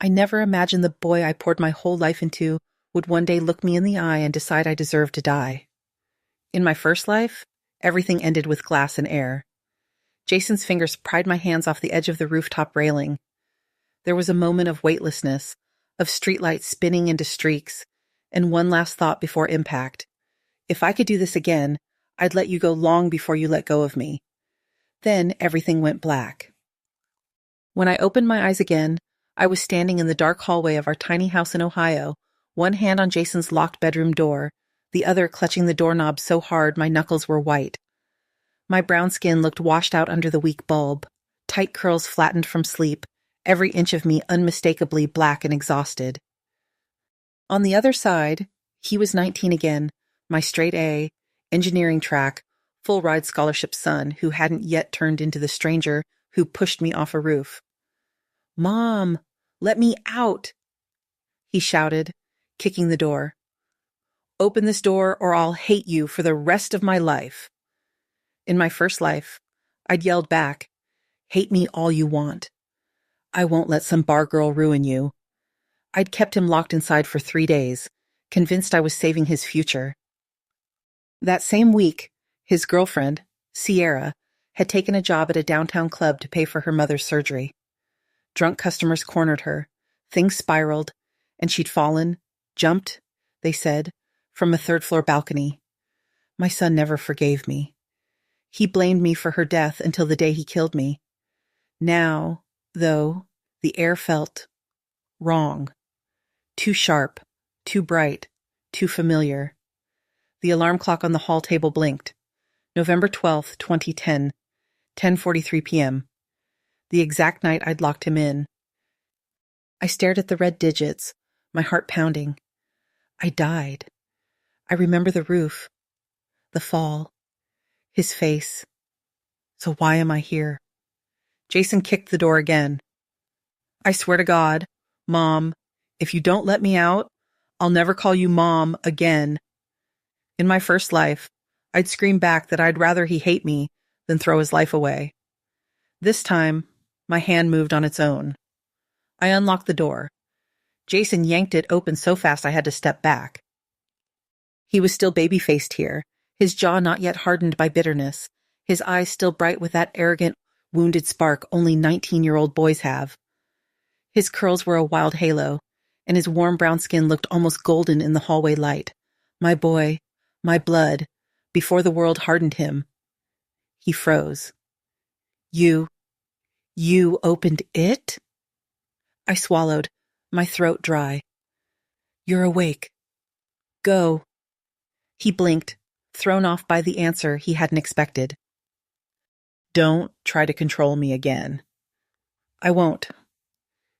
I never imagined the boy I poured my whole life into would one day look me in the eye and decide I deserved to die. In my first life, everything ended with glass and air. Jason's fingers pried my hands off the edge of the rooftop railing. There was a moment of weightlessness, of streetlights spinning into streaks, and one last thought before impact. If I could do this again, I'd let you go long before you let go of me. Then everything went black. When I opened my eyes again, I was standing in the dark hallway of our tiny house in Ohio, one hand on Jason's locked bedroom door, the other clutching the doorknob so hard my knuckles were white. My brown skin looked washed out under the weak bulb, tight curls flattened from sleep, every inch of me unmistakably black and exhausted. On the other side, he was 19 again, my straight A, engineering track, full-ride scholarship son who hadn't yet turned into the stranger who pushed me off a roof. "Mom, let me out!" he shouted, kicking the door. "Open this door or I'll hate you for the rest of my life." In my first life, I'd yelled back, "Hate me all you want. I won't let some bar girl ruin you." I'd kept him locked inside for 3 days, convinced I was saving his future. That same week, his girlfriend, Sierra, had taken a job at a downtown club to pay for her mother's surgery. Drunk customers cornered her, things spiraled, and she'd fallen, jumped, they said, from a third-floor balcony. My son never forgave me. He blamed me for her death until the day he killed me. Now, though, the air felt wrong. Too sharp, too bright, too familiar. The alarm clock on the hall table blinked. November 12th, 2010, 10:43 p.m. The exact night I'd locked him in. I stared at the red digits, my heart pounding. I died. I remember the roof, the fall, his face. So why am I here? Jason kicked the door again. "I swear to God, Mom, if you don't let me out, I'll never call you Mom again." In my first life, I'd scream back that I'd rather he hate me than throw his life away. This time, my hand moved on its own. I unlocked the door. Jason yanked it open so fast I had to step back. He was still baby-faced here, his jaw not yet hardened by bitterness, his eyes still bright with that arrogant, wounded spark only 19-year-old boys have. His curls were a wild halo, and his warm brown skin looked almost golden in the hallway light. My boy, my blood, before the world hardened him. He froze. You opened it?" I swallowed, my throat dry. "You're awake. Go." He blinked, thrown off by the answer he hadn't expected. "Don't try to control me again." "I won't."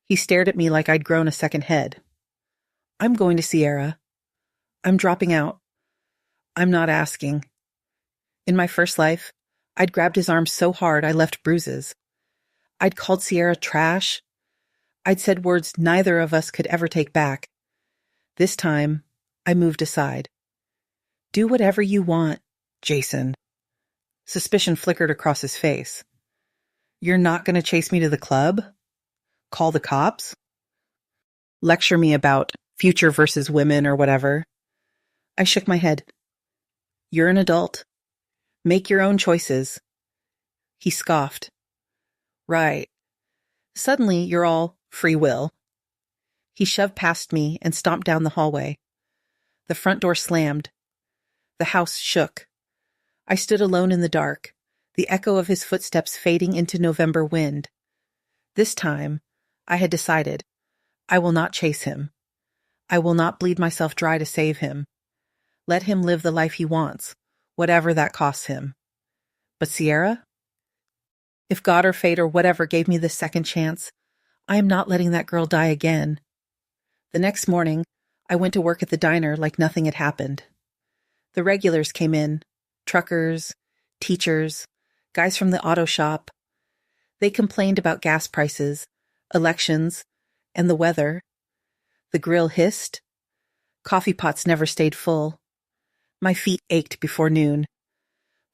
He stared at me like I'd grown a second head. "I'm going to Sierra. I'm dropping out. I'm not asking." In my first life, I'd grabbed his arm so hard I left bruises. I'd called Sierra trash. I'd said words neither of us could ever take back. This time, I moved aside. "Do whatever you want, Jason." Suspicion flickered across his face. "You're not going to chase me to the club? Call the cops? Lecture me about future versus women or whatever?" I shook my head. "You're an adult. Make your own choices." He scoffed. "Right. Suddenly you're all free will." He shoved past me and stomped down the hallway. The front door slammed. The house shook. I stood alone in the dark, the echo of his footsteps fading into November wind. This time, I had decided, I will not chase him. I will not bleed myself dry to save him. Let him live the life he wants, whatever that costs him. But Sierra? If God or fate or whatever gave me this second chance, I am not letting that girl die again. The next morning, I went to work at the diner like nothing had happened. The regulars came in, truckers, teachers, guys from the auto shop. They complained about gas prices, elections, and the weather. The grill hissed. Coffee pots never stayed full. My feet ached before noon.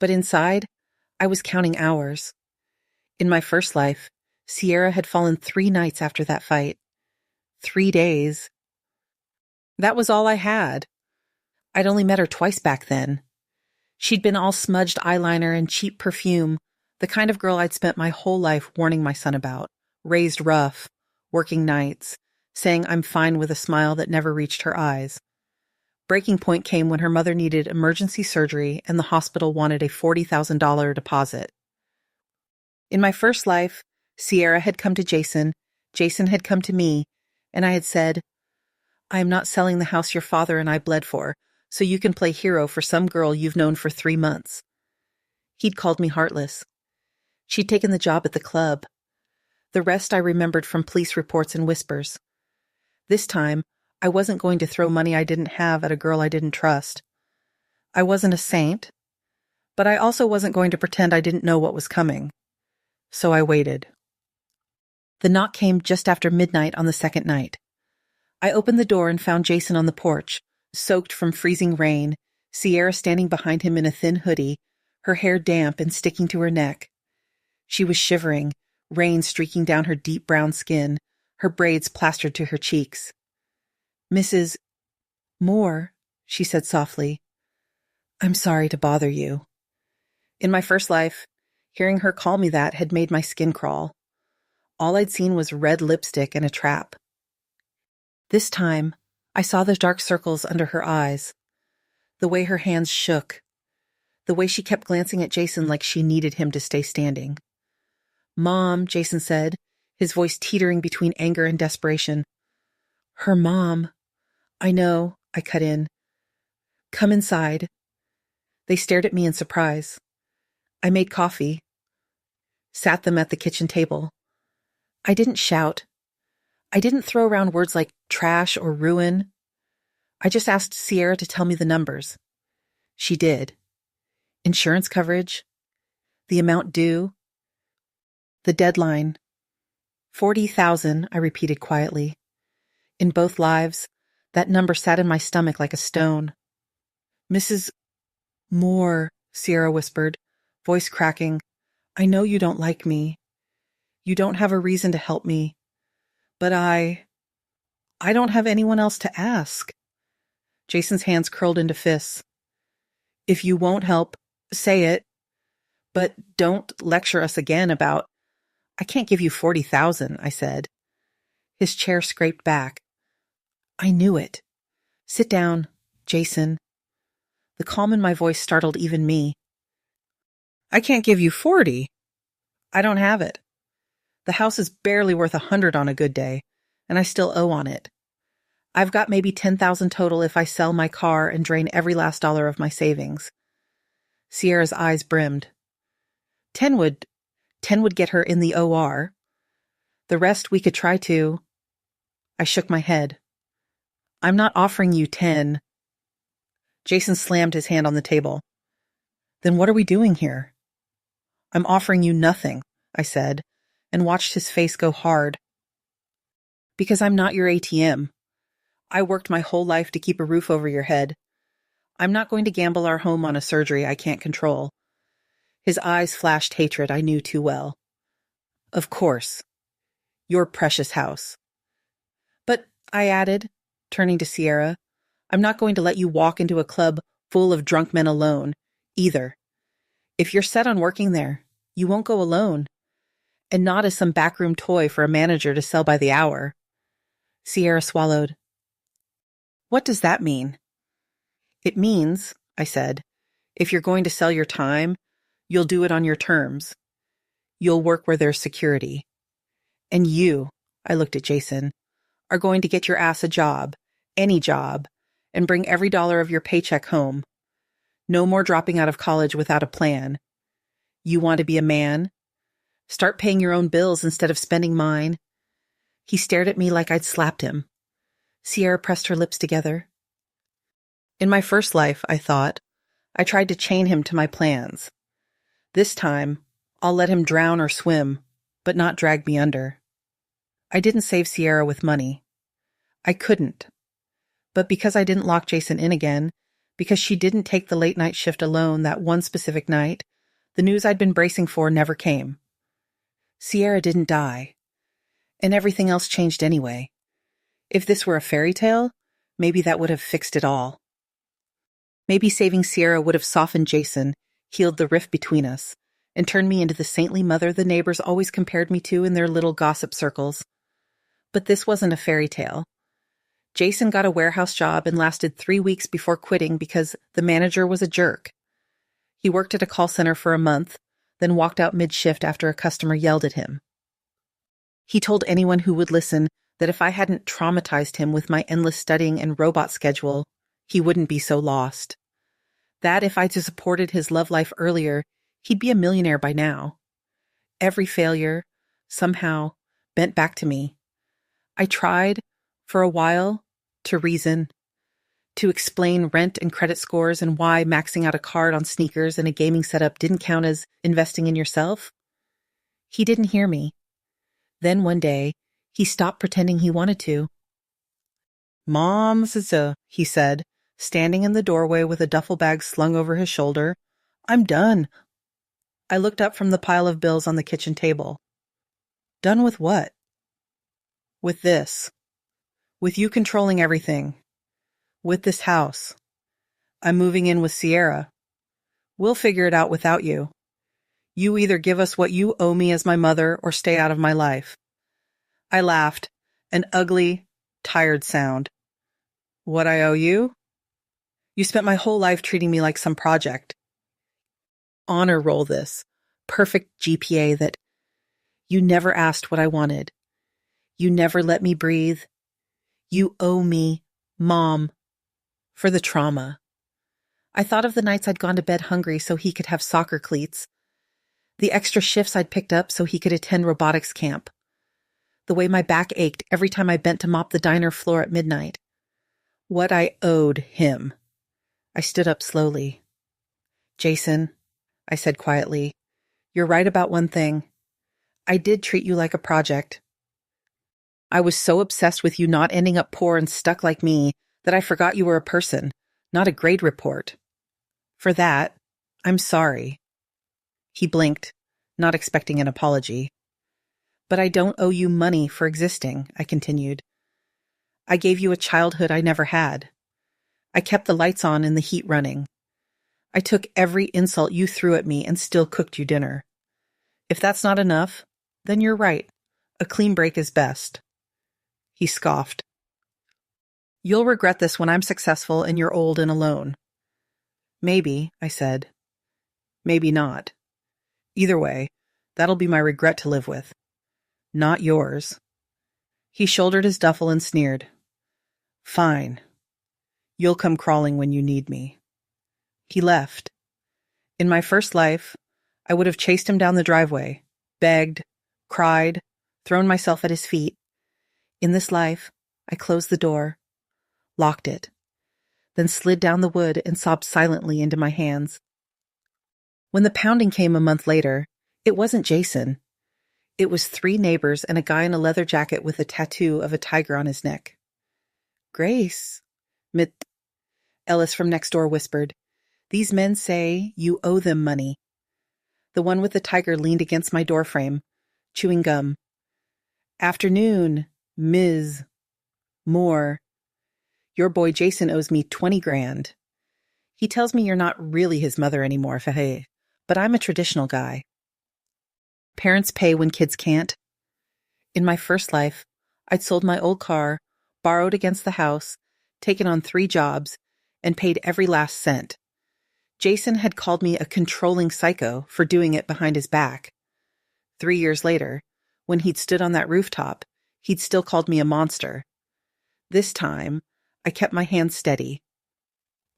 But inside, I was counting hours. In my first life, Sierra had fallen 3 nights after that fight. 3 days. That was all I had. I'd only met her twice back then. She'd been all smudged eyeliner and cheap perfume, the kind of girl I'd spent my whole life warning my son about, raised rough, working nights, saying I'm fine with a smile that never reached her eyes. Breaking point came when her mother needed emergency surgery and the hospital wanted a $40,000 deposit. In my first life, Sierra had come to Jason had come to me, and I had said, I am not selling the house your father and I bled for, so you can play hero for some girl you've known for 3 months. He'd called me heartless. She'd taken the job at the club. The rest I remembered from police reports and whispers. This time, I wasn't going to throw money I didn't have at a girl I didn't trust. I wasn't a saint, but I also wasn't going to pretend I didn't know what was coming. So I waited. The knock came just after midnight on the second night. I opened the door and found Jason on the porch, soaked from freezing rain, Sierra standing behind him in a thin hoodie, her hair damp and sticking to her neck. She was shivering, rain streaking down her deep brown skin, her braids plastered to her cheeks. Mrs. Moore, she said softly, I'm sorry to bother you. In my first life, hearing her call me that had made my skin crawl. All I'd seen was red lipstick and a trap. This time, I saw the dark circles under her eyes, the way her hands shook, the way she kept glancing at Jason like she needed him to stay standing. Mom, Jason said, his voice teetering between anger and desperation. Her mom. I know, I cut in. Come inside. They stared at me in surprise. I made coffee, sat them at the kitchen table. I didn't shout. I didn't throw around words like trash or ruin. I just asked Sierra to tell me the numbers. She did. Insurance coverage, the amount due, the deadline. 40,000, I repeated quietly. In both lives, that number sat in my stomach like a stone. Mrs. Moore, Sierra whispered, voice cracking, I know you don't like me. You don't have a reason to help me. But I don't have anyone else to ask. Jason's hands curled into fists. If you won't help, say it. But don't lecture us again about, I can't give you 40,000, I said. His chair scraped back. I knew it. Sit down, Jason. The calm in my voice startled even me. I can't give you 40. I don't have it. The house is barely worth 100 on a good day, and I still owe on it. I've got maybe 10,000 total if I sell my car and drain every last dollar of my savings. Sierra's eyes brimmed. 10 would get her in the OR. The rest we could try to. I shook my head. I'm not offering you 10. Jason slammed his hand on the table. Then what are we doing here? I'm offering you nothing, I said, and watched his face go hard. Because I'm not your ATM. I worked my whole life to keep a roof over your head. I'm not going to gamble our home on a surgery I can't control. His eyes flashed hatred I knew too well. Of course. Your precious house. But, I added, turning to Sierra, I'm not going to let you walk into a club full of drunk men alone, either. If you're set on working there, you won't go alone. And not as some backroom toy for a manager to sell by the hour. Sierra swallowed. What does that mean? It means, I said, if you're going to sell your time, you'll do it on your terms. You'll work where there's security. And you, I looked at Jason, are going to get your ass a job, any job, and bring every dollar of your paycheck home. No more dropping out of college without a plan. You want to be a man? Start paying your own bills instead of spending mine. He stared at me like I'd slapped him. Sierra pressed her lips together. In my first life, I thought, I tried to chain him to my plans. This time, I'll let him drown or swim, but not drag me under. I didn't save Sierra with money. I couldn't. But because I didn't lock Jason in again, because she didn't take the late night shift alone that one specific night, the news I'd been bracing for never came. Sierra didn't die. And everything else changed anyway. If this were a fairy tale, maybe that would have fixed it all. Maybe saving Sierra would have softened Jason, healed the rift between us, and turned me into the saintly mother the neighbors always compared me to in their little gossip circles. But this wasn't a fairy tale. Jason got a warehouse job and lasted 3 weeks before quitting because the manager was a jerk. He worked at a call center for a month, then walked out mid-shift after a customer yelled at him. He told anyone who would listen that if I hadn't traumatized him with my endless studying and robot schedule, he wouldn't be so lost. That if I'd supported his love life earlier, he'd be a millionaire by now. Every failure, somehow, bent back to me. I tried, for a while, to reason, to explain rent and credit scores and why maxing out a card on sneakers and a gaming setup didn't count as investing in yourself. He didn't hear me. Then one day, he stopped pretending he wanted to. "Mom, he said, standing in the doorway with a duffel bag slung over his shoulder. "I'm done." I looked up from the pile of bills on the kitchen table. "Done with what?" "With this. With you controlling everything. With this house. I'm moving in with Sierra. We'll figure it out without you. You either give us what you owe me as my mother or stay out of my life." I laughed, an ugly, tired sound. "What I owe you? You spent my whole life treating me like some project. Honor roll this. Perfect GPA that you never asked what I wanted. You never let me breathe. You owe me, Mom, for the trauma." I thought of the nights I'd gone to bed hungry so he could have soccer cleats, the extra shifts I'd picked up so he could attend robotics camp, the way my back ached every time I bent to mop the diner floor at midnight. What I owed him. I stood up slowly. "Jason," I said quietly, "you're right about one thing. I did treat you like a project. I was so obsessed with you not ending up poor and stuck like me that I forgot you were a person, not a grade report. For that, I'm sorry." He blinked, not expecting an apology. "But I don't owe you money for existing," I continued. "I gave you a childhood I never had. I kept the lights on and the heat running. I took every insult you threw at me and still cooked you dinner. If that's not enough, then you're right. A clean break is best." He scoffed. "You'll regret this when I'm successful and you're old and alone." "Maybe," I said. "Maybe not. Either way, that'll be my regret to live with. Not yours." He shouldered his duffel and sneered. "Fine. You'll come crawling when you need me." He left. In my first life, I would have chased him down the driveway, begged, cried, thrown myself at his feet. In this life, I closed the door, locked it, then slid down the wood and sobbed silently into my hands. When the pounding came a month later, it wasn't Jason. It was 3 neighbors and a guy in a leather jacket with a tattoo of a tiger on his neck. "Grace," Ellis from next door whispered, "these men say you owe them money." The one with the tiger leaned against my doorframe, chewing gum. "Afternoon, Ms. Moore. Your boy Jason owes me 20 grand. He tells me you're not really his mother anymore, Fahe, but I'm a traditional guy. Parents pay when kids can't. In my first life, I'd sold my old car, borrowed against the house, taken on 3 jobs, and paid every last cent. Jason had called me a controlling psycho for doing it behind his back. 3 years later, when he'd stood on that rooftop, he'd still called me a monster. This time, I kept my hands steady.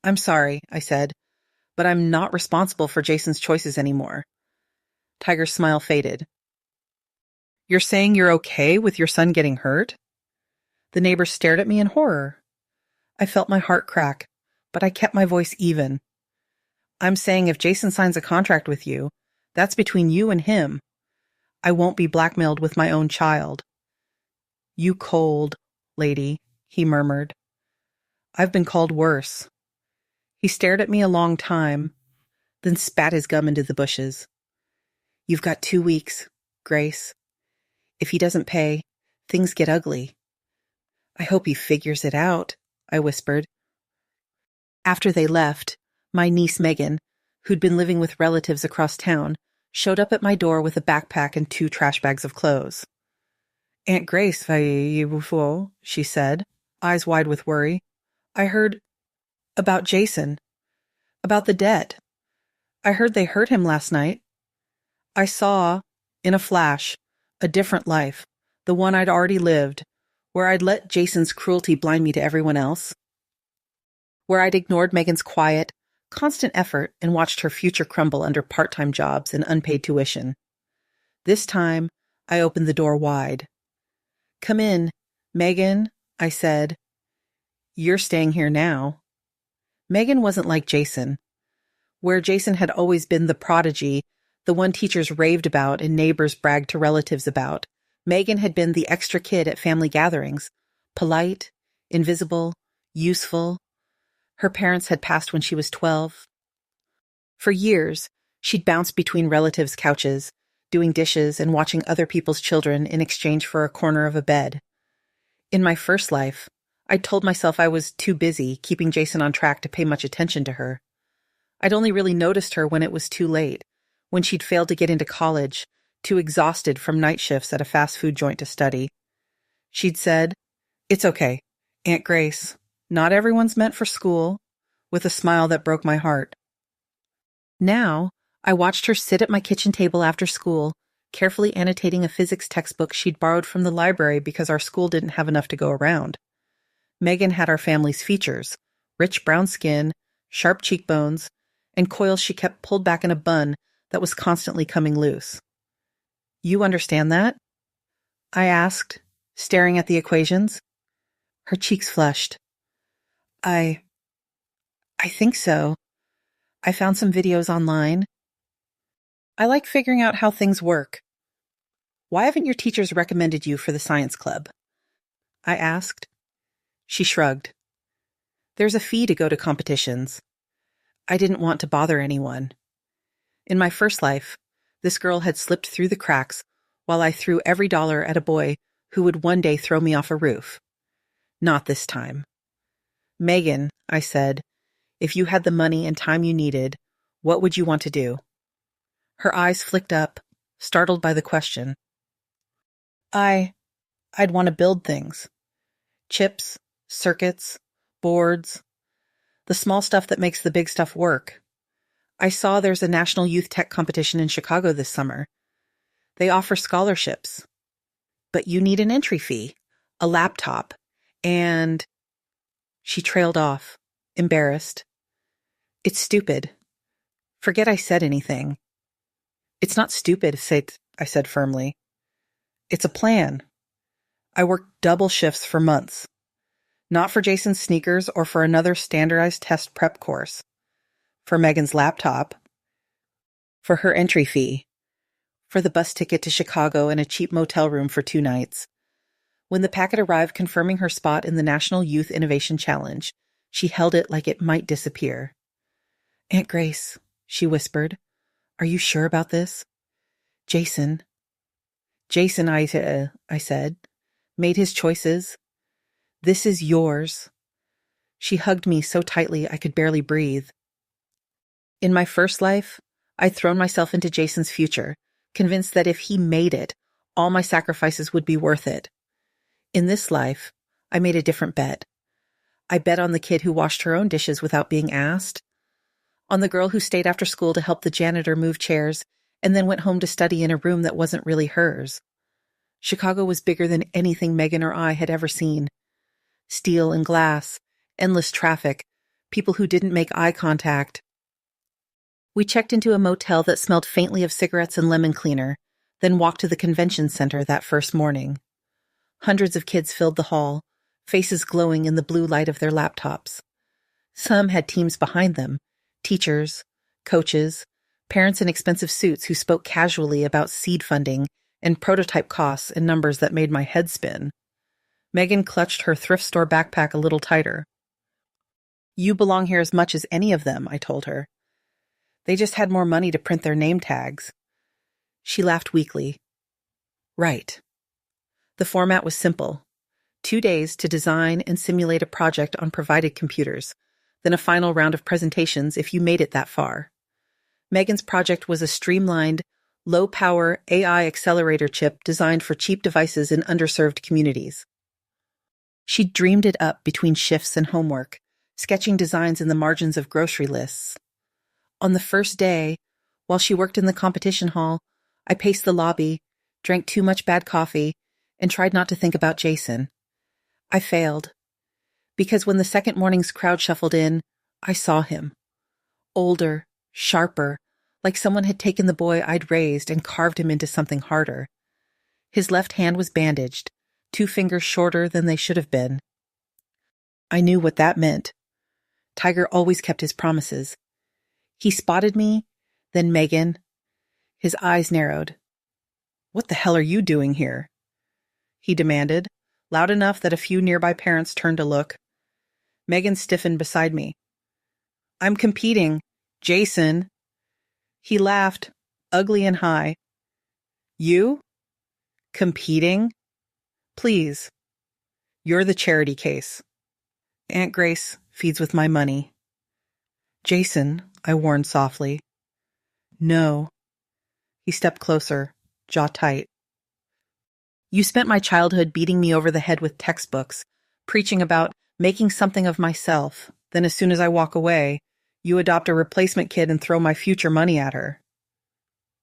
"I'm sorry," I said, "but I'm not responsible for Jason's choices anymore." Tiger's smile faded. "You're saying you're okay with your son getting hurt?" The neighbor stared at me in horror. I felt my heart crack, but I kept my voice even. "I'm saying if Jason signs a contract with you, that's between you and him. I won't be blackmailed with my own child." "You cold lady," he murmured. "I've been called worse." He stared at me a long time, then spat his gum into the bushes. "You've got 2 weeks, Grace. If he doesn't pay, things get ugly. I hope he figures it out, I whispered. After they left, my niece Megan, who'd been living with relatives across town, showed up at my door with a backpack and 2 trash bags of clothes. Aunt Grace, she said, eyes wide with worry. I heard about Jason, about the debt. I heard they hurt him last night. I saw, in a flash, a different life, the one I'd already lived, where I'd let Jason's cruelty blind me to everyone else, where I'd ignored Megan's quiet, constant effort and watched her future crumble under part-time jobs and unpaid tuition. This time, I opened the door wide. Come in, Megan, I said. You're staying here now. Megan wasn't like Jason. Where Jason had always been the prodigy, the one teachers raved about and neighbors bragged to relatives about, Megan had been the extra kid at family gatherings, polite, invisible, useful. Her parents had passed when she was 12. For years, she'd bounced between relatives' couches, doing dishes and watching other people's children in exchange for a corner of a bed. In my first life, I'd told myself I was too busy keeping Jason on track to pay much attention to her. I'd only really noticed her when it was too late, when she'd failed to get into college, too exhausted from night shifts at a fast food joint to study. She'd said, "It's okay, Aunt Grace. Not everyone's meant for school," with a smile that broke my heart. Now, I watched her sit at my kitchen table after school, carefully annotating a physics textbook she'd borrowed from the library because our school didn't have enough to go around. Megan had our family's features: rich brown skin, sharp cheekbones, and coils she kept pulled back in a bun that was constantly coming loose. You understand that? I asked, staring at the equations. Her cheeks flushed. I think so. I found some videos online. I like figuring out how things work. Why haven't your teachers recommended you for the science club? I asked. She shrugged. There's a fee to go to competitions. I didn't want to bother anyone. In my first life, this girl had slipped through the cracks while I threw every dollar at a boy who would one day throw me off a roof. Not this time. Megan, I said, if you had the money and time you needed, what would you want to do? Her eyes flicked up, startled by the question. I'd want to build things. Chips, circuits, boards, the small stuff that makes the big stuff work. I saw there's a National Youth Tech competition in Chicago this summer. They offer scholarships. But you need an entry fee, a laptop, and... She trailed off, embarrassed. It's stupid. Forget I said anything. It's not stupid, I said firmly. It's a plan. I worked double shifts for months. Not for Jason's sneakers or for another standardized test prep course. For Megan's laptop. For her entry fee. For the bus ticket to Chicago and a cheap motel room for 2 nights. When the packet arrived confirming her spot in the National Youth Innovation Challenge, she held it like it might disappear. Aunt Grace, she whispered, are you sure about this? Jason, I said, made his choices. This is yours. She hugged me so tightly I could barely breathe. In my first life, I'd thrown myself into Jason's future, convinced that if he made it, all my sacrifices would be worth it. In this life, I made a different bet. I bet on the kid who washed her own dishes without being asked, on the girl who stayed after school to help the janitor move chairs and then went home to study in a room that wasn't really hers. Chicago was bigger than anything Megan or I had ever seen. Steel and glass, endless traffic, people who didn't make eye contact. We checked into a motel that smelled faintly of cigarettes and lemon cleaner, then walked to the convention center that first morning. Hundreds of kids filled the hall, faces glowing in the blue light of their laptops. Some had teams behind them, teachers, coaches, parents in expensive suits who spoke casually about seed funding and prototype costs in numbers that made my head spin. Megan clutched her thrift store backpack a little tighter. You belong here as much as any of them, I told her. They just had more money to print their name tags. She laughed weakly. Right. The format was simple. 2 days to design and simulate a project on provided computers, then a final round of presentations if you made it that far. Megan's project was a streamlined, low-power AI accelerator chip designed for cheap devices in underserved communities. She dreamed it up between shifts and homework, sketching designs in the margins of grocery lists. On the first day, while she worked in the competition hall, I paced the lobby, drank too much bad coffee, and tried not to think about Jason. I failed, because when the second morning's crowd shuffled in, I saw him. Older, sharper, like someone had taken the boy I'd raised and carved him into something harder. His left hand was bandaged, 2 fingers shorter than they should have been. I knew what that meant. Tiger always kept his promises. He spotted me, then Megan. His eyes narrowed. "What the hell are you doing here?" he demanded, loud enough that a few nearby parents turned to look. Megan stiffened beside me. "I'm competing. Jason." He laughed, ugly and high. "You? Competing? Please. You're the charity case. Aunt Grace feeds with my money." "Jason," I warned softly. "No." He stepped closer, jaw tight. "You spent my childhood beating me over the head with textbooks, preaching about making something of myself. Then as soon as I walk away, you adopt a replacement kid and throw my future money at her."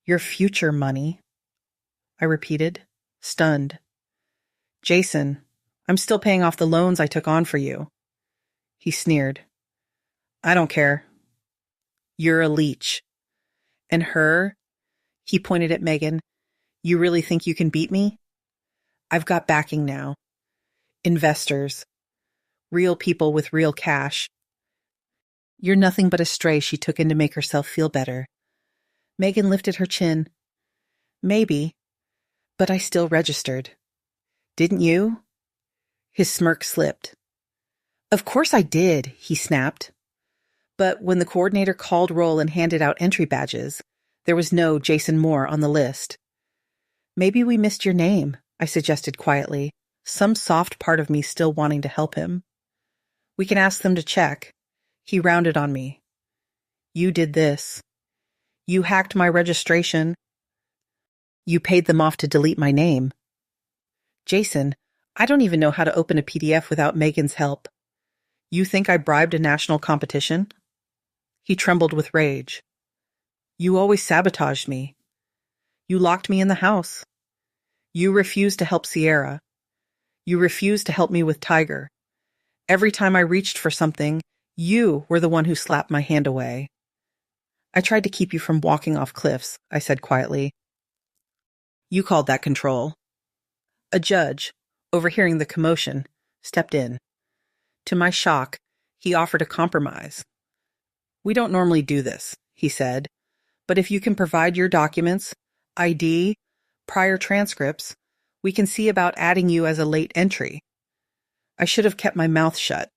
"Your future money?" I repeated, stunned. "Jason, I'm still paying off the loans I took on for you." He sneered. "I don't care. You're a leech. And her," he pointed at Megan, "you really think you can beat me? I've got backing now. Investors. Real people with real cash. You're nothing but a stray she took in to make herself feel better." Megan lifted her chin. "Maybe, but I still registered. Didn't you?" His smirk slipped. "Of course I did," he snapped. But when the coordinator called roll and handed out entry badges, there was no Jason Moore on the list. "Maybe we missed your name," I suggested quietly, some soft part of me still wanting to help him. "We can ask them to check." He rounded on me. "You did this. You hacked my registration. You paid them off to delete my name." "Jason, I don't even know how to open a PDF without Megan's help. You think I bribed a national competition?" He trembled with rage. "You always sabotaged me. You locked me in the house. You refused to help Sierra. You refused to help me with Tiger. Every time I reached for something, you were the one who slapped my hand away." "I tried to keep you from walking off cliffs," I said quietly. "You called that control." A judge, overhearing the commotion, stepped in. To my shock, he offered a compromise. "We don't normally do this," he said, "but if you can provide your documents, ID, prior transcripts, we can see about adding you as a late entry." I should have kept my mouth shut.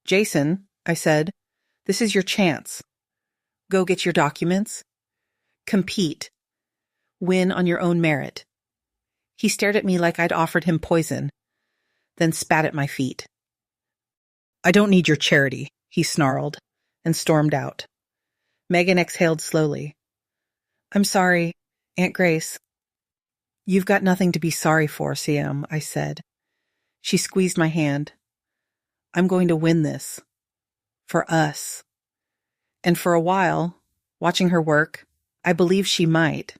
"Jason," I said, "this is your chance. Go get your documents. Compete. Win on your own merit." He stared at me like I'd offered him poison, then spat at my feet. "I don't need your charity," he snarled, and stormed out. Megan exhaled slowly. "I'm sorry, Aunt Grace." "You've got nothing to be sorry for, Siam," I said. She squeezed my hand. "I'm going to win this. For us." And for a while, watching her work, I believed she might.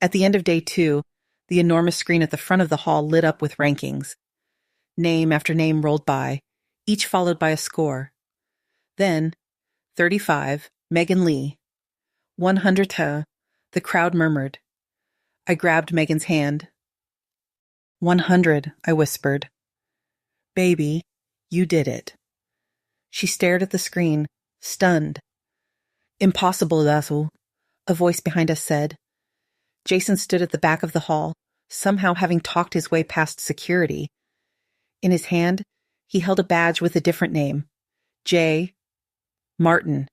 At the end of day 2, the enormous screen at the front of the hall lit up with rankings. Name after name rolled by, each followed by a score. Then, 35, Megan Lee. 100, the crowd murmured. I grabbed Megan's hand. 100, I whispered. "Baby, you did it." She stared at the screen, stunned. "Impossible, Lazo," a voice behind us said. Jason stood at the back of the hall, somehow having talked his way past security. In his hand, he held a badge with a different name, J. Martin,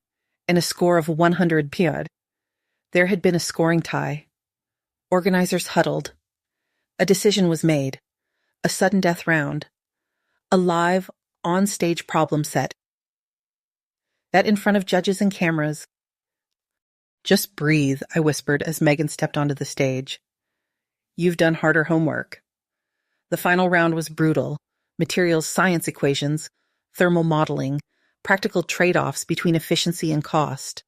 and a score of 100 pried. There had been a scoring tie. Organizers huddled. A decision was made. A sudden death round. A live, on-stage problem set. That in front of judges and cameras. Just breathe, I whispered as Megan stepped onto the stage. You've done harder homework. The final round was brutal. Materials science equations, thermal modeling, practical trade-offs between efficiency and cost.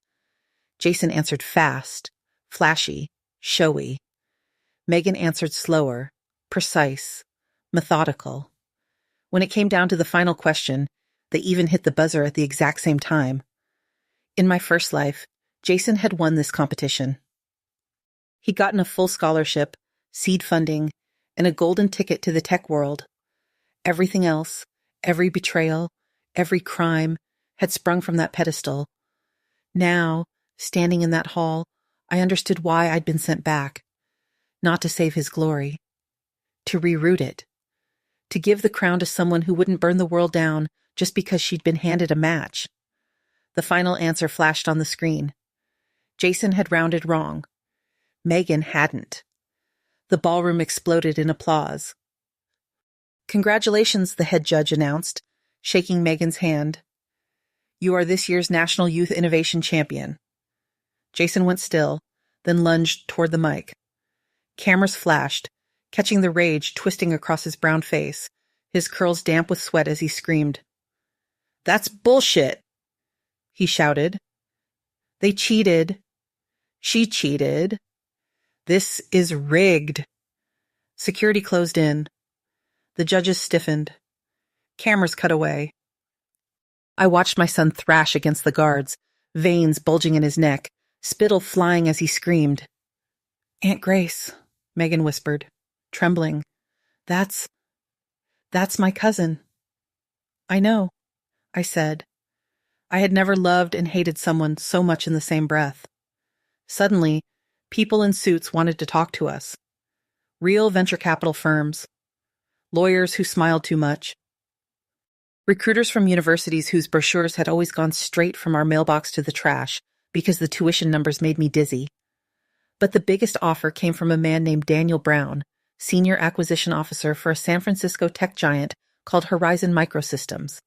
Jason answered fast, flashy, showy. Megan answered slower, precise, methodical. When it came down to the final question, they even hit the buzzer at the exact same time. In my first life, Jason had won this competition. He'd gotten a full scholarship, seed funding, and a golden ticket to the tech world. Everything else, every betrayal, every crime, had sprung from that pedestal. Now, standing in that hall, I understood why I'd been sent back. Not to save his glory. To reroot it. To give the crown to someone who wouldn't burn the world down just because she'd been handed a match. The final answer flashed on the screen. Jason had rounded wrong. Megan hadn't. The ballroom exploded in applause. Congratulations, the head judge announced, shaking Megan's hand. You are this year's National Youth Innovation Champion. Jason went still, then lunged toward the mic. Cameras flashed, catching the rage twisting across his brown face, his curls damp with sweat as he screamed. That's bullshit, he shouted. They cheated. She cheated. This is rigged. Security closed in. The judges stiffened. Cameras cut away. I watched my son thrash against the guards, veins bulging in his neck, spittle flying as he screamed. Aunt Grace, Megan whispered, trembling. That's my cousin. I know, I said. I had never loved and hated someone so much in the same breath. Suddenly, people in suits wanted to talk to us. Real venture capital firms. Lawyers who smiled too much. Recruiters from universities whose brochures had always gone straight from our mailbox to the trash because the tuition numbers made me dizzy. But the biggest offer came from a man named Daniel Brown, senior acquisition officer for a San Francisco tech giant called Horizon Microsystems.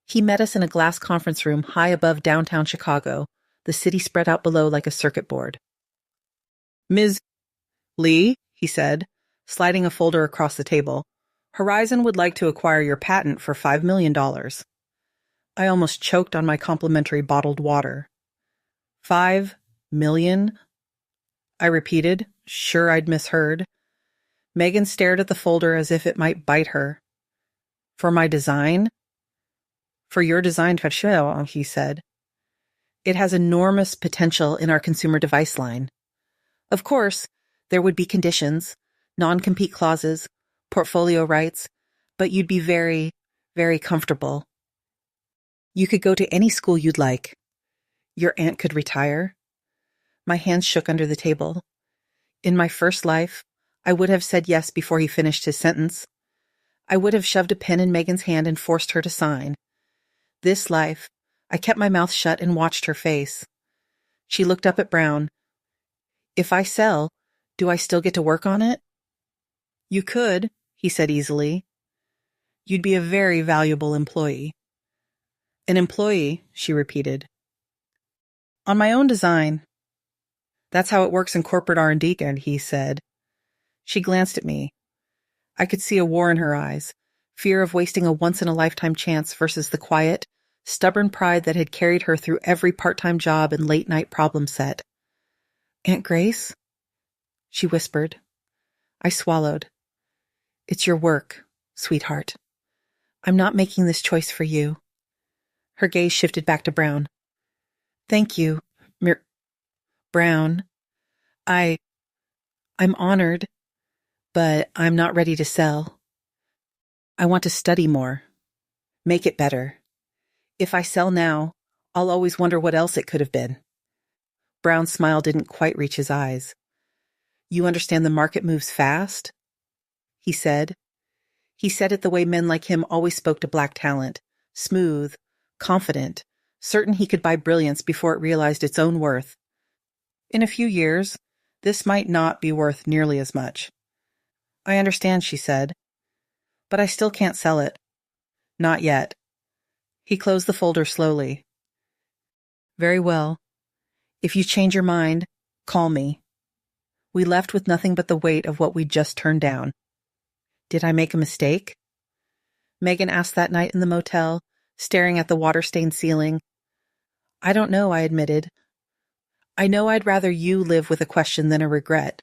He met us in a glass conference room high above downtown Chicago, the city spread out below like a circuit board. Ms. Lee, he said, sliding a folder across the table, Horizon would like to acquire your patent for $5 million. I almost choked on my complimentary bottled water. 5 million? I repeated, sure I'd misheard. Megan stared at the folder as if it might bite her. For my design? For your design, he said. It has enormous potential in our consumer device line. Of course, there would be conditions, non-compete clauses, portfolio rights, but you'd be very, very comfortable. You could go to any school you'd like. Your aunt could retire. My hands shook under the table. In my first life, I would have said yes before he finished his sentence. I would have shoved a pen in Megan's hand and forced her to sign. This life, I kept my mouth shut and watched her face. She looked up at Brown. If I sell, do I still get to work on it? You could, he said easily. You'd be a very valuable employee. An employee, she repeated. On my own design. That's how it works in corporate R&D, he said. She glanced at me. I could see a war in her eyes, fear of wasting a once-in-a-lifetime chance versus the quiet, stubborn pride that had carried her through every part-time job and late-night problem set. Aunt Grace? She whispered. I swallowed. It's your work, sweetheart. I'm not making this choice for you. Her gaze shifted back to Brown. Thank you, Brown. I'm honored, but I'm not ready to sell. I want to study more. Make it better. If I sell now, I'll always wonder what else it could have been. Brown's smile didn't quite reach his eyes. You understand the market moves fast? He said. He said it the way men like him always spoke to black talent, smooth, confident, certain he could buy brilliance before it realized its own worth. In a few years, this might not be worth nearly as much. I understand, she said. But I still can't sell it. Not yet. He closed the folder slowly. Very well. If you change your mind, call me. We left with nothing but the weight of what we'd just turned down. Did I make a mistake? Megan asked that night in the motel, staring at the water-stained ceiling. I don't know, I admitted. I know I'd rather you live with a question than a regret.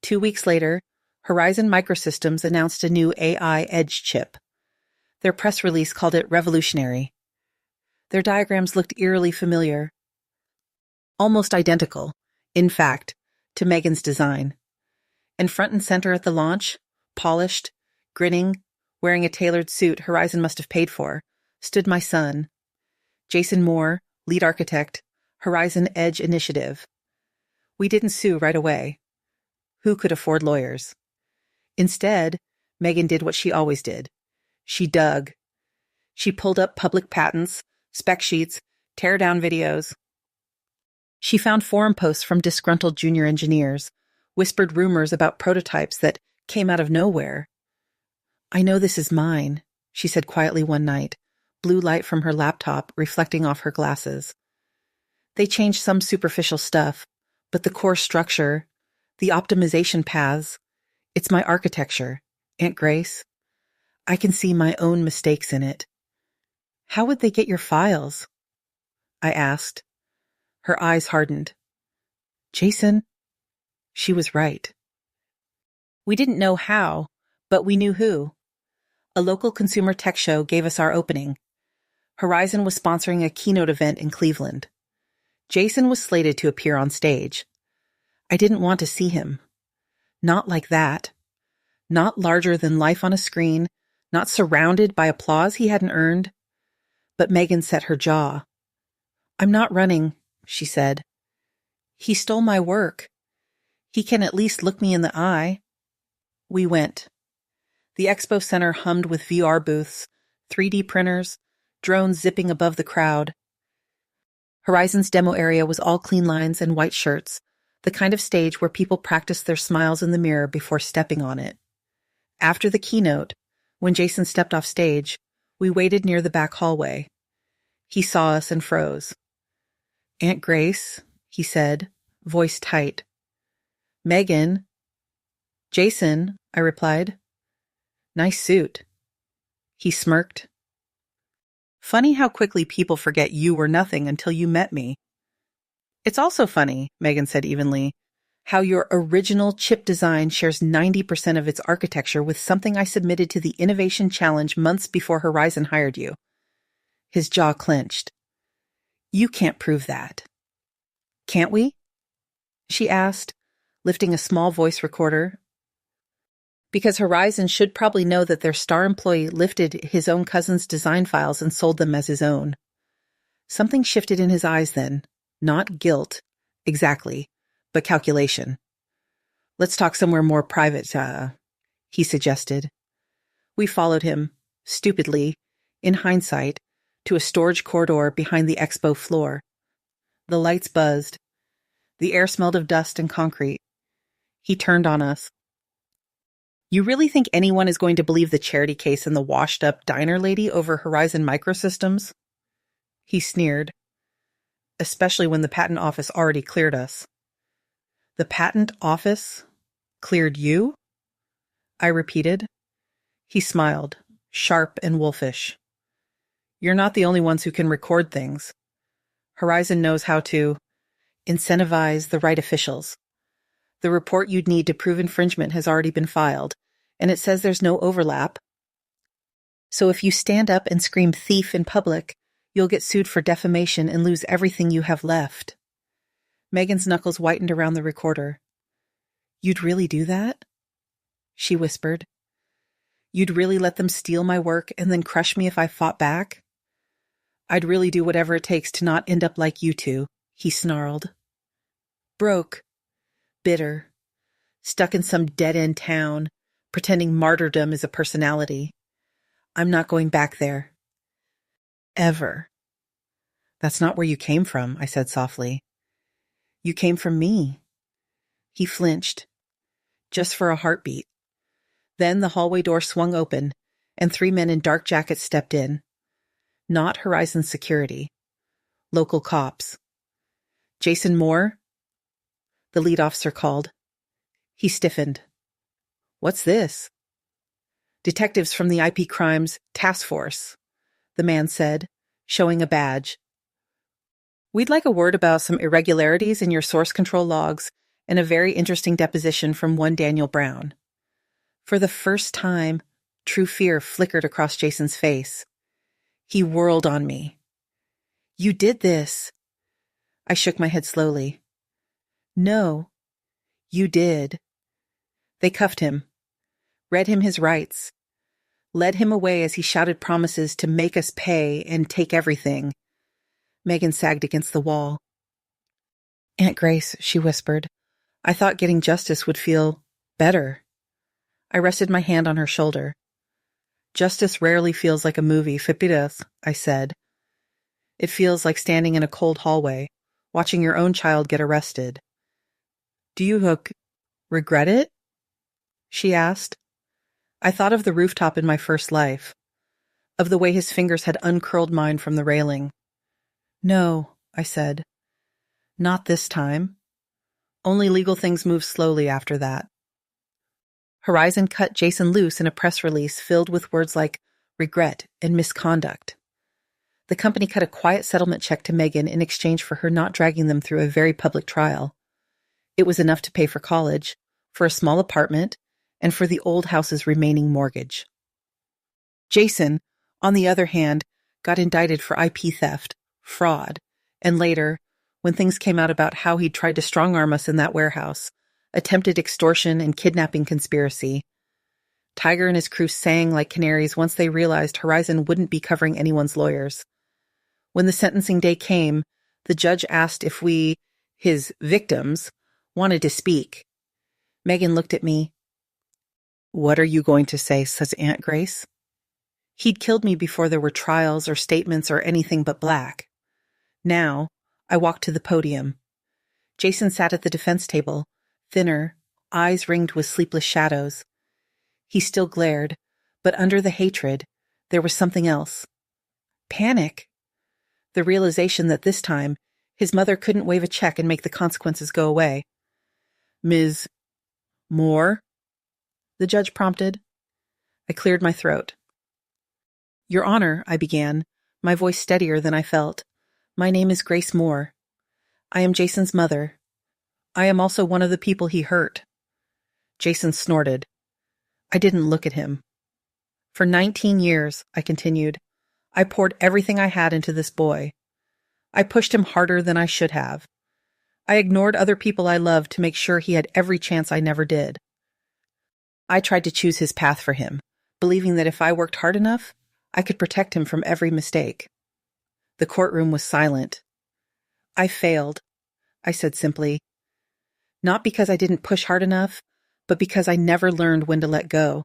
2 weeks later, Horizon Microsystems announced a new AI edge chip. Their press release called it revolutionary. Their diagrams looked eerily familiar. Almost identical, in fact, to Megan's design. And front and center at the launch, polished, grinning, wearing a tailored suit Horizon must have paid for, stood my son, Jason Moore, lead architect, Horizon Edge Initiative. We didn't sue right away. Who could afford lawyers? Instead, Megan did what she always did. She dug. She pulled up public patents, spec sheets, tear-down videos. She found forum posts from disgruntled junior engineers, whispered rumors about prototypes that came out of nowhere. I know this is mine, she said quietly one night, blue light from her laptop reflecting off her glasses. They changed some superficial stuff, but the core structure, the optimization paths, it's my architecture, Aunt Grace. I can see my own mistakes in it. How would they get your files? I asked. Her eyes hardened. Jason? She was right. We didn't know how, but we knew who. A local consumer tech show gave us our opening. Horizon was sponsoring a keynote event in Cleveland. Jason was slated to appear on stage. I didn't want to see him. Not like that. Not larger than life on a screen, not surrounded by applause he hadn't earned. But Megan set her jaw. I'm not running, she said. He stole my work. He can at least look me in the eye. We went. The expo center hummed with VR booths, 3D printers, drones zipping above the crowd. Horizon's demo area was all clean lines and white shirts, the kind of stage where people practice their smiles in the mirror before stepping on it. After the keynote, when Jason stepped off stage, we waited near the back hallway. He saw us and froze. Aunt Grace, he said, voice tight. Megan. Jason, I replied. Nice suit. He smirked. Funny how quickly people forget you were nothing until you met me. It's also funny, Megan said evenly, how your original chip design shares 90% of its architecture with something I submitted to the Innovation Challenge months before Horizon hired you. His jaw clenched. You can't prove that. Can't we? She asked, lifting a small voice recorder. Because Horizon should probably know that their star employee lifted his own cousin's design files and sold them as his own. Something shifted in his eyes then. Not guilt, exactly, but calculation. Let's talk somewhere more private, he suggested. We followed him, stupidly, in hindsight, to a storage corridor behind the expo floor. The lights buzzed. The air smelled of dust and concrete. He turned on us. You really think anyone is going to believe the charity case and the washed-up diner lady over Horizon Microsystems? He sneered. Especially when the patent office already cleared us. The patent office cleared you? I repeated. He smiled, sharp and wolfish. You're not the only ones who can record things. Horizon knows how to incentivize the right officials. The report you'd need to prove infringement has already been filed, and it says there's no overlap. So if you stand up and scream thief in public, you'll get sued for defamation and lose everything you have left. Megan's knuckles whitened around the recorder. You'd really do that? She whispered. You'd really let them steal my work and then crush me if I fought back? I'd really do whatever it takes to not end up like you two, he snarled. Broke. Bitter. Stuck in some dead-end town, pretending martyrdom is a personality. I'm not going back there. Ever. That's not where you came from, I said softly. You came from me. He flinched. Just for a heartbeat. Then the hallway door swung open, and 3 men in dark jackets stepped in. Not Horizon Security. Local cops. "Jason Moore?" the lead officer called. He stiffened. "What's this?" "Detectives from the IP Crimes Task Force," the man said, showing a badge. "We'd like a word about some irregularities in your source control logs and a very interesting deposition from one Daniel Brown." For the first time, true fear flickered across Jason's face. He whirled on me. "You did this." I shook my head slowly. "No, you did." They cuffed him, read him his rights, led him away as he shouted promises to make us pay and take everything. Megan sagged against the wall. "Aunt Grace," she whispered, "I thought getting justice would feel better." I rested my hand on her shoulder. "Justice rarely feels like a movie, Fipidas," I said. "It feels like standing in a cold hallway, watching your own child get arrested." "Do you regret it?" she asked. I thought of the rooftop in my first life, of the way his fingers had uncurled mine from the railing. "No," I said. "Not this time. Only legal things move slowly after that." Horizon cut Jason loose in a press release filled with words like regret and misconduct. The company cut a quiet settlement check to Megan in exchange for her not dragging them through a very public trial. It was enough to pay for college, for a small apartment, and for the old house's remaining mortgage. Jason, on the other hand, got indicted for IP theft, fraud, and later, when things came out about how he'd tried to strong-arm us in that warehouse, attempted extortion and kidnapping conspiracy. Tiger and his crew sang like canaries once they realized Horizon wouldn't be covering anyone's lawyers. When the sentencing day came, the judge asked if we, his victims, wanted to speak. Megan looked at me. "What are you going to say?" says Aunt Grace. He'd killed me before there were trials or statements or anything but black. Now, I walked to the podium. Jason sat at the defense table, thinner, eyes ringed with sleepless shadows. He still glared, but under the hatred, there was something else. Panic. The realization that this time, his mother couldn't wave a check and make the consequences go away. "Ms. Moore?" the judge prompted. I cleared my throat. "Your Honor," I began, my voice steadier than I felt. "My name is Grace Moore. I am Jason's mother. I am also one of the people he hurt." Jason snorted. I didn't look at him. "For 19 years, I continued, I poured everything I had into this boy. I pushed him harder than I should have. I ignored other people I loved to make sure he had every chance I never did. I tried to choose his path for him, believing that if I worked hard enough, I could protect him from every mistake." The courtroom was silent. "I failed," I said simply. "Not because I didn't push hard enough, but because I never learned when to let go.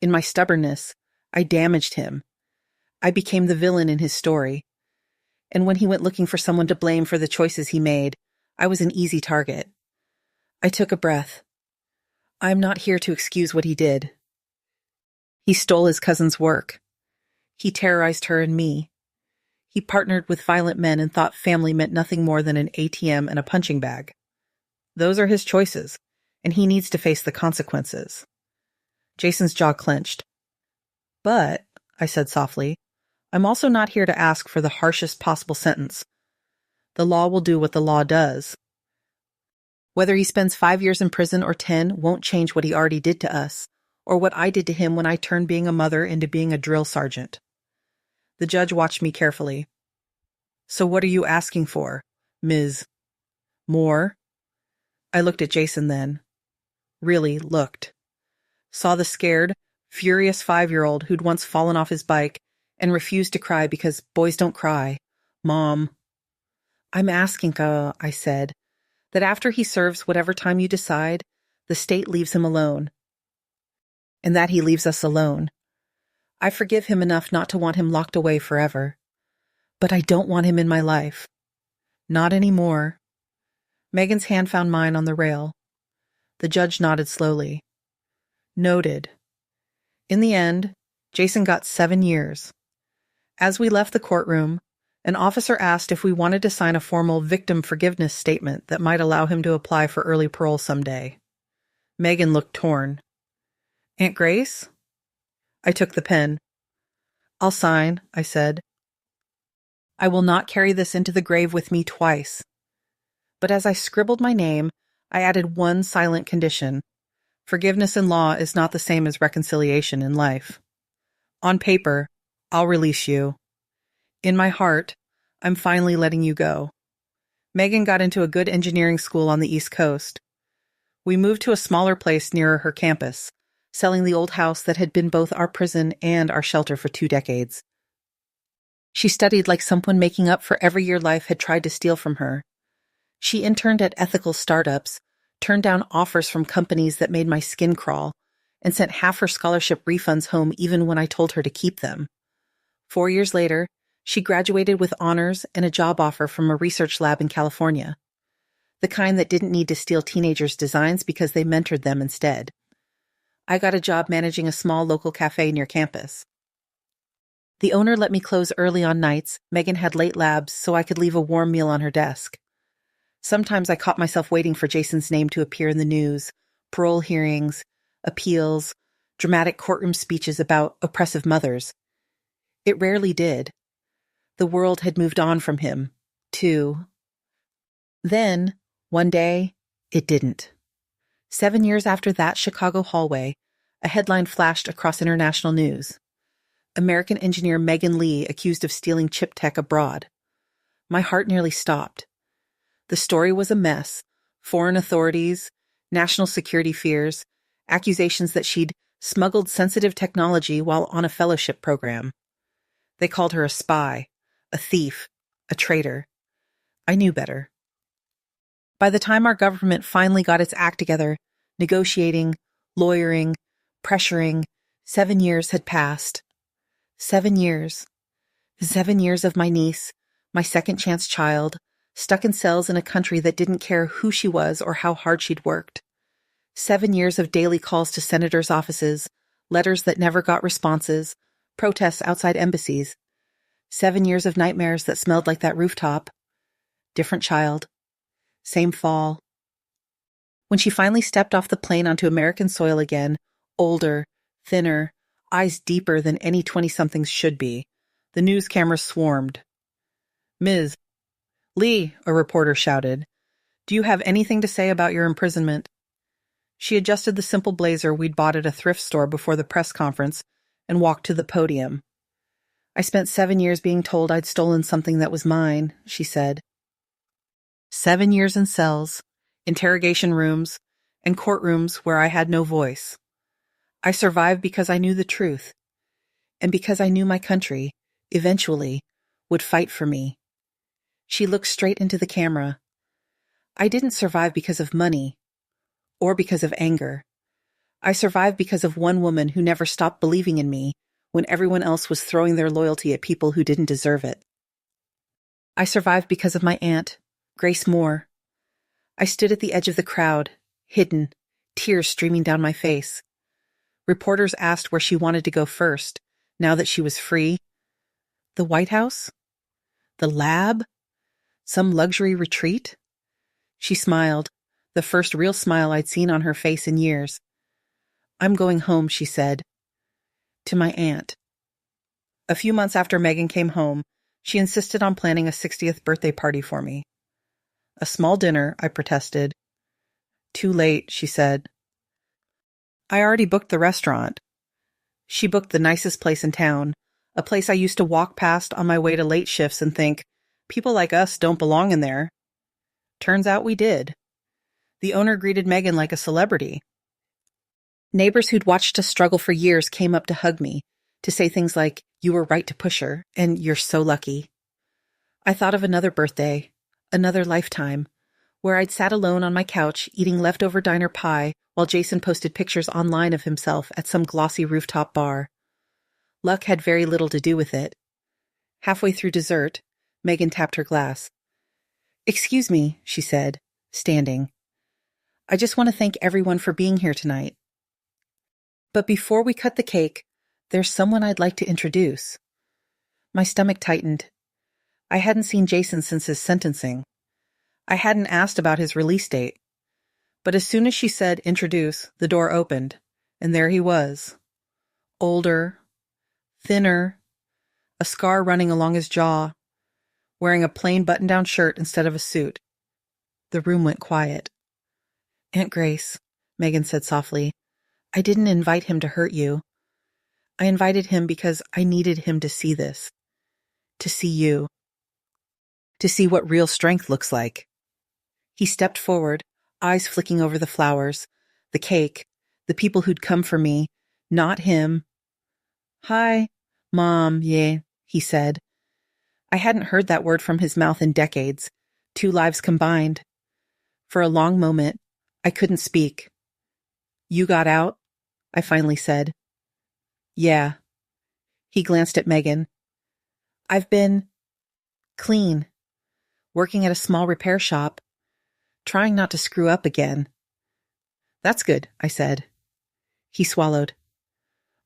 In my stubbornness, I damaged him. I became the villain in his story. And when he went looking for someone to blame for the choices he made, I was an easy target." I took a breath. "I'm not here to excuse what he did. He stole his cousin's work. He terrorized her and me. He partnered with violent men and thought family meant nothing more than an ATM and a punching bag. Those are his choices, and he needs to face the consequences." Jason's jaw clenched. "But," I said softly, "I'm also not here to ask for the harshest possible sentence. The law will do what the law does. Whether he spends 5 years in prison or 10 won't change what he already did to us, or what I did to him when I turned being a mother into being a drill sergeant." The judge watched me carefully. "So what are you asking for, Ms. Moore?" I looked at Jason then. Really looked. Saw the scared, furious 5-year-old who'd once fallen off his bike and refused to cry because boys don't cry. "Mom." "I'm asking, I said, that after he serves whatever time you decide, the state leaves him alone. And that he leaves us alone. I forgive him enough not to want him locked away forever. But I don't want him in my life. Not anymore." Megan's hand found mine on the rail. The judge nodded slowly. "Noted," In the end, Jason got 7 years. As we left the courtroom, an officer asked if we wanted to sign a formal victim forgiveness statement that might allow him to apply for early parole someday. Megan looked torn. Aunt Grace? I took the pen. I'll sign, I said. I will not carry this into the grave with me twice. But as I scribbled my name, I added one silent condition. Forgiveness in law is not the same as reconciliation in life. On paper, I'll release you. In my heart, I'm finally letting you go. Megan got into a good engineering school on the East Coast. We moved to a smaller place nearer her campus, selling the old house that had been both our prison and our shelter for 2 decades. She studied like someone making up for every year life had tried to steal from her. She interned at ethical startups, turned down offers from companies that made my skin crawl, and sent half her scholarship refunds home even when I told her to keep them. 4 years later, she graduated with honors and a job offer from a research lab in California, the kind that didn't need to steal teenagers' designs because they mentored them instead. I got a job managing a small local cafe near campus. The owner let me close early on nights. Megan had late labs, so I could leave a warm meal on her desk. Sometimes I caught myself waiting for Jason's name to appear in the news, parole hearings, appeals, dramatic courtroom speeches about oppressive mothers. It rarely did. The world had moved on from him, too. Then, one day, it didn't. 7 years after that Chicago hallway, a headline flashed across international news. American engineer Megan Lee accused of stealing chip tech abroad. My heart nearly stopped. The story was a mess. Foreign authorities, national security fears, accusations that she'd smuggled sensitive technology while on a fellowship program. They called her a spy, a thief, a traitor. I knew better. By the time our government finally got its act together, negotiating, lawyering, pressuring, 7 years had passed. 7 years. 7 years of my niece, my second-chance child, stuck in cells in a country that didn't care who she was or how hard she'd worked. 7 years of daily calls to senators' offices, letters that never got responses, protests outside embassies. 7 years of nightmares that smelled like that rooftop. Different child. Same fall. When she finally stepped off the plane onto American soil again, older, thinner, eyes deeper than any 20-somethings should be, the news cameras swarmed. Ms. Lee, a reporter shouted, do you have anything to say about your imprisonment? She adjusted the simple blazer we'd bought at a thrift store before the press conference and walked to the podium. I spent 7 years being told I'd stolen something that was mine, she said. 7 years in cells, interrogation rooms, and courtrooms where I had no voice. I survived because I knew the truth, and because I knew my country, eventually, would fight for me. She looked straight into the camera. I didn't survive because of money, or because of anger. I survived because of one woman who never stopped believing in me when everyone else was throwing their loyalty at people who didn't deserve it. I survived because of my aunt, Grace Moore. I stood at the edge of the crowd, hidden, tears streaming down my face. Reporters asked where she wanted to go first, now that she was free. The White House? The lab? Some luxury retreat? She smiled, the first real smile I'd seen on her face in years. I'm going home, she said. To my aunt. A few months after Megan came home, she insisted on planning a 60th birthday party for me. A small dinner, I protested. Too late, she said. I already booked the restaurant. She booked the nicest place in town, a place I used to walk past on my way to late shifts and think, people like us don't belong in there. Turns out we did. The owner greeted Megan like a celebrity. Neighbors who'd watched us struggle for years came up to hug me, to say things like, you were right to push her, and you're so lucky. I thought of another birthday, another lifetime, where I'd sat alone on my couch eating leftover diner pie while Jason posted pictures online of himself at some glossy rooftop bar. Luck had very little to do with it. Halfway through dessert, Megan tapped her glass. Excuse me, she said, standing. I just want to thank everyone for being here tonight. But before we cut the cake, there's someone I'd like to introduce. My stomach tightened. I hadn't seen Jason since his sentencing. I hadn't asked about his release date. But as soon as she said introduce, the door opened, and there he was. Older, thinner, a scar running along his jaw, wearing a plain button-down shirt instead of a suit. The room went quiet. "Aunt Grace," Megan said softly, "I didn't invite him to hurt you. I invited him because I needed him to see this. To see you. To see what real strength looks like." He stepped forward, eyes flicking over the flowers, the cake, the people who'd come for me, not him. "Hi, Mom, yeah," he said. I hadn't heard that word from his mouth in decades, 2 lives combined. For a long moment, I couldn't speak. "You got out?" I finally said. "Yeah." He glanced at Megan. "I've been clean, working at a small repair shop, trying not to screw up again." "That's good," I said. He swallowed.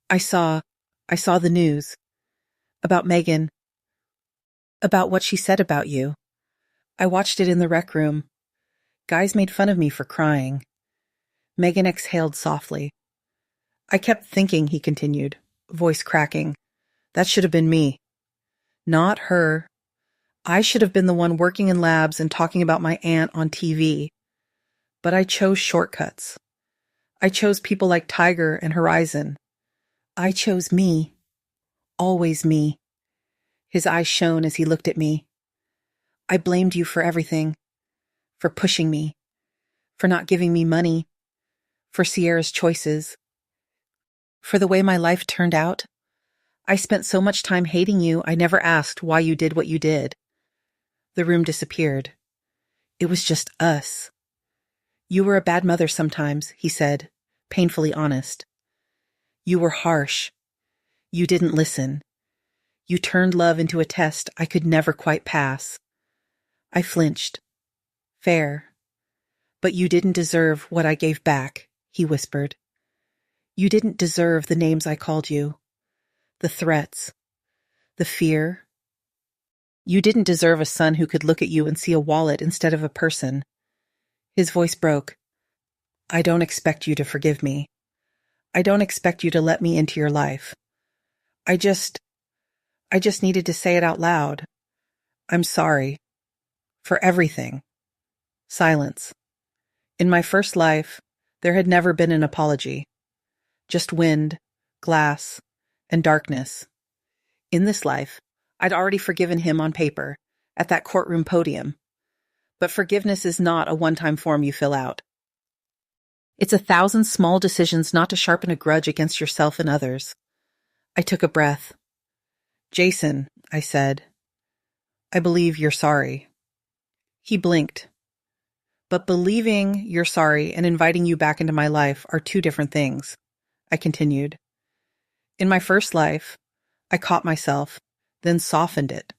I saw the news. About Megan. About what she said about you. I watched it in the rec room. Guys made fun of me for crying." Megan exhaled softly. "I kept thinking," he continued, voice cracking, "that should have been me. Not her. I should have been the one working in labs and talking about my aunt on TV. But I chose shortcuts. I chose people like Tiger and Horizon. I chose me. Always me." His eyes shone as he looked at me. "I blamed you for everything. For pushing me. For not giving me money. For Sierra's choices. For the way my life turned out. I spent so much time hating you, I never asked why you did what you did." The room disappeared. It was just us. "You were a bad mother sometimes," he said, painfully honest. "You were harsh. You didn't listen. You turned love into a test I could never quite pass." I flinched. "Fair. But you didn't deserve what I gave back," he whispered. "You didn't deserve the names I called you. The threats. The fear. You didn't deserve a son who could look at you and see a wallet instead of a person." His voice broke. "I don't expect you to forgive me. I don't expect you to let me into your life. I just needed to say it out loud. I'm sorry. For everything." Silence. In my first life, there had never been an apology. Just wind, glass, and darkness. In this life, I'd already forgiven him on paper, at that courtroom podium. But forgiveness is not a one-time form you fill out. It's 1,000 small decisions not to sharpen a grudge against yourself and others. I took a breath. "Jason," I said, "I believe you're sorry." He blinked. "But believing you're sorry and inviting you back into my life are 2 different things," I continued. "In my first life, I caught myself, then softened it.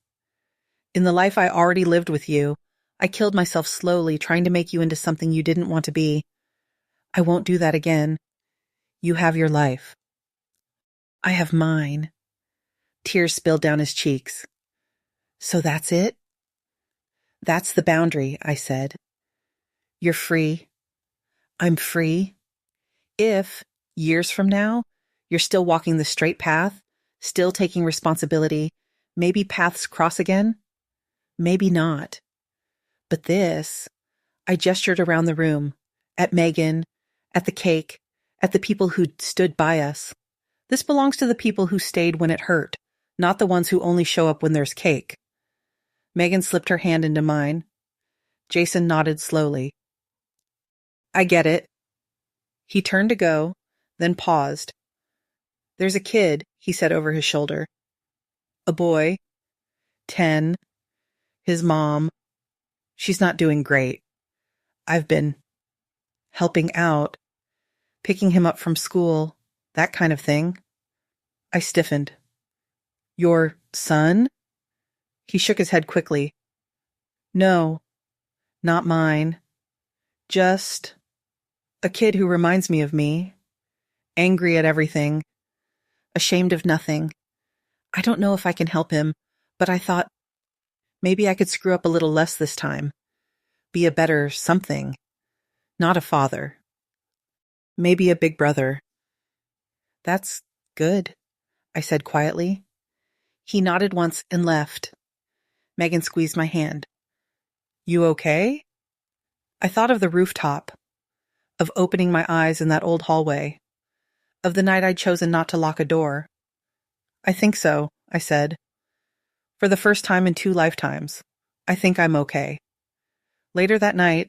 In the life I already lived with you, I killed myself slowly, trying to make you into something you didn't want to be. I won't do that again. You have your life. I have mine." Tears spilled down his cheeks. "So that's it?" "That's the boundary," I said. "You're free. I'm free. If, years from now, you're still walking the straight path, still taking responsibility, maybe paths cross again. Maybe not. But this," I gestured around the room, at Megan, at the cake, at the people who'd stood by us. "This belongs to the people who stayed when it hurt, not the ones who only show up when there's cake." Megan slipped her hand into mine. Jason nodded slowly. "I get it." He turned to go, then paused. "There's a kid," he said over his shoulder. "A boy. 10. His mom. She's not doing great. I've been helping out, picking him up from school, that kind of thing." I stiffened. "Your son?" He shook his head quickly. "No, not mine. Just a kid who reminds me of me. angry at everything, ashamed of nothing. I don't know if I can help him, but I thought maybe I could screw up a little less this time. Be a better something. Not a father. Maybe a big brother. That's good, I said quietly. He nodded once and left. Megan squeezed my hand. You okay? I thought of the rooftop, of opening my eyes in that old hallway, of the night I'd chosen not to lock a door. I think so, I said. For the first time in 2 lifetimes, I think I'm okay. Later that night,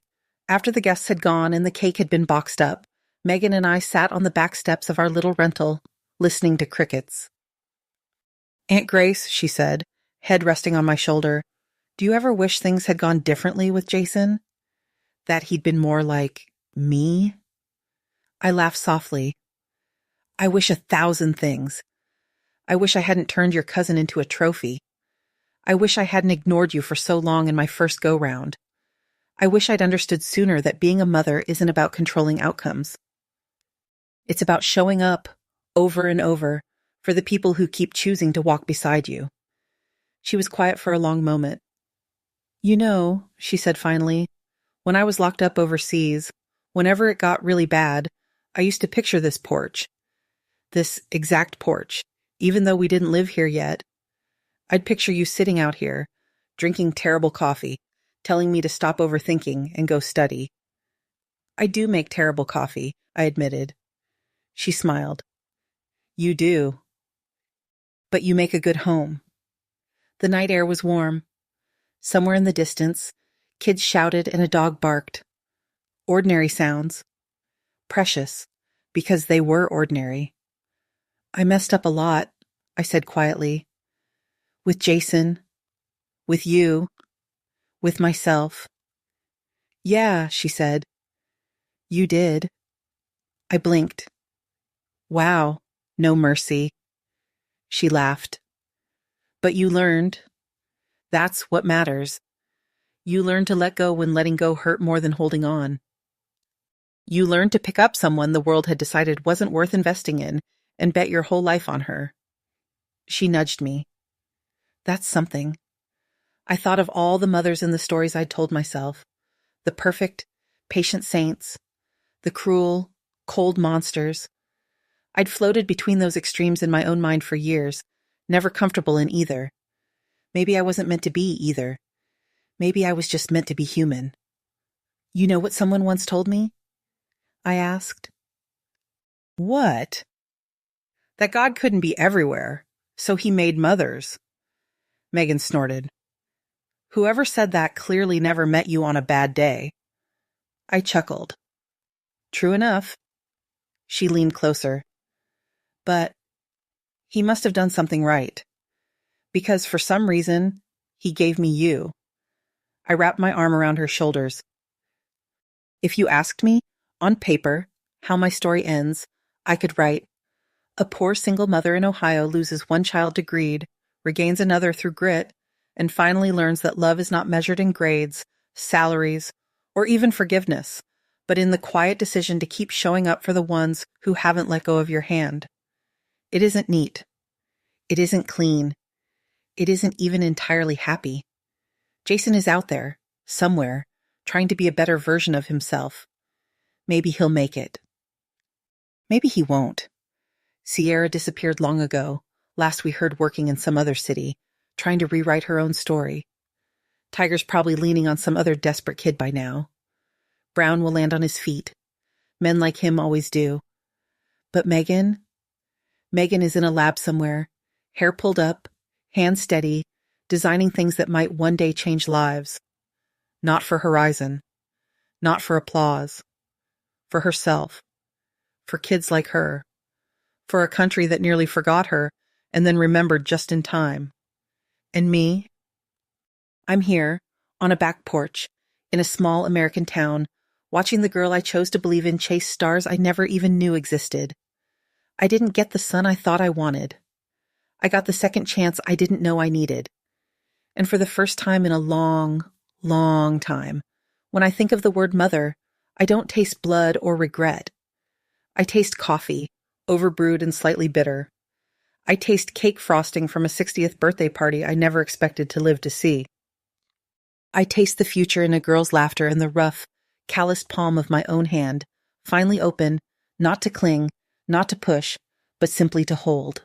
after the guests had gone and the cake had been boxed up, Megan and I sat on the back steps of our little rental, listening to crickets. Aunt Grace, she said, head resting on my shoulder, do you ever wish things had gone differently with Jason? That he'd been more like me? I laughed softly. I wish 1,000 things. I wish I hadn't turned your cousin into a trophy. I wish I hadn't ignored you for so long in my first go-round. I wish I'd understood sooner that being a mother isn't about controlling outcomes. It's about showing up, over and over, for the people who keep choosing to walk beside you. She was quiet for a long moment. You know, she said finally, when I was locked up overseas, whenever it got really bad, I used to picture this porch. This exact porch, even though we didn't live here yet. I'd picture you sitting out here, drinking terrible coffee, telling me to stop overthinking and go study. I do make terrible coffee, I admitted. She smiled. You do. But you make a good home. The night air was warm. Somewhere in the distance, kids shouted and a dog barked. Ordinary sounds. Precious, because they were ordinary. I messed up a lot, I said quietly. With Jason, with you, with myself. Yeah, she said. You did. I blinked. Wow, no mercy. She laughed. But you learned. That's what matters. You learned to let go when letting go hurt more than holding on. You learned to pick up someone the world had decided wasn't worth investing in and bet your whole life on her. She nudged me. That's something. I thought of all the mothers in the stories I'd told myself. The perfect, patient saints. The cruel, cold monsters. I'd floated between those extremes in my own mind for years, never comfortable in either. Maybe I wasn't meant to be either. Maybe I was just meant to be human. You know what someone once told me? I asked. What? That God couldn't be everywhere, so he made mothers. Megan snorted. Whoever said that clearly never met you on a bad day. I chuckled. True enough. She leaned closer. But he must have done something right. Because for some reason, he gave me you. I wrapped my arm around her shoulders. If you asked me, on paper, how my story ends, I could write, a poor single mother in Ohio loses one child to greed, regains another through grit, and finally learns that love is not measured in grades, salaries, or even forgiveness, but in the quiet decision to keep showing up for the ones who haven't let go of your hand. It isn't neat. It isn't clean. It isn't even entirely happy. Jason is out there, somewhere, trying to be a better version of himself. Maybe he'll make it. Maybe he won't. Sierra disappeared long ago, last we heard working in some other city, trying to rewrite her own story. Tiger's probably leaning on some other desperate kid by now. Brown will land on his feet. Men like him always do. But Megan is in a lab somewhere, hair pulled up, hands steady, designing things that might one day change lives. Not for Horizon. Not for applause. For herself. For kids like her. For a country that nearly forgot her and then remembered just in time. And me? I'm here, on a back porch, in a small American town, watching the girl I chose to believe in chase stars I never even knew existed. I didn't get the son I thought I wanted. I got the second chance I didn't know I needed. And for the first time in a long, long time, when I think of the word mother, I don't taste blood or regret. I taste coffee, overbrewed and slightly bitter. I taste cake frosting from a 60th birthday party I never expected to live to see. I taste the future in a girl's laughter and the rough, calloused palm of my own hand, finally open, not to cling, not to push, but simply to hold.